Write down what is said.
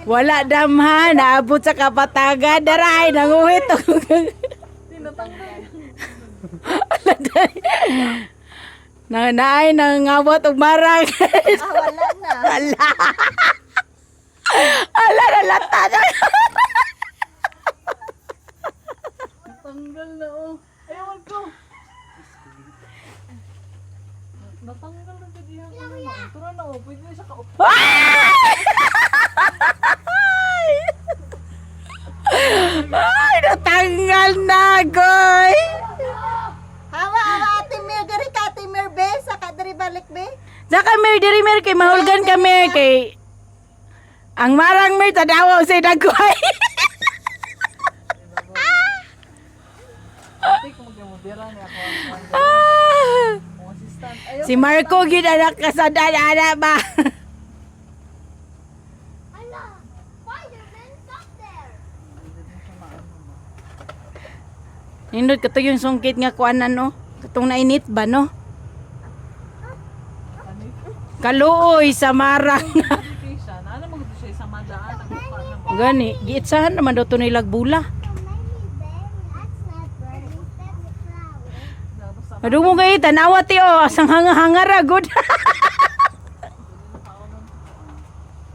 Wala damhan, naabot sa kapatagan, daray, nanguhit. Naay, nangawat og marang. Wala na. Ala. Ala, nalata na. Natanggal na oh. Ayaw ko. Natanggal na din yan. Tura na oh. Pwede na siya ka. Ay, natanggal na, goy. Hawa, Ate Mir. Dari ka, Ate Mir, be. Saka dari balik, be. Saka mer diri mer kay mahulgan kami kay ang marang mer tadawa sa dagway. Ate kung mag-mudira niya ako. Ang assistant. Ayaw. Si Marco gid anak kasadan ana ba. Nindot kato yung sungkit nga kuanan no. Katong nainit ba no? Kaluoy sa marang. Education. Ano mo gusto siya sa madaan? Ang mukha ng Gani, giitsahan naman daw to nilag bula. Madungog kay tanawa ti o asang hanga-hanga ra gud.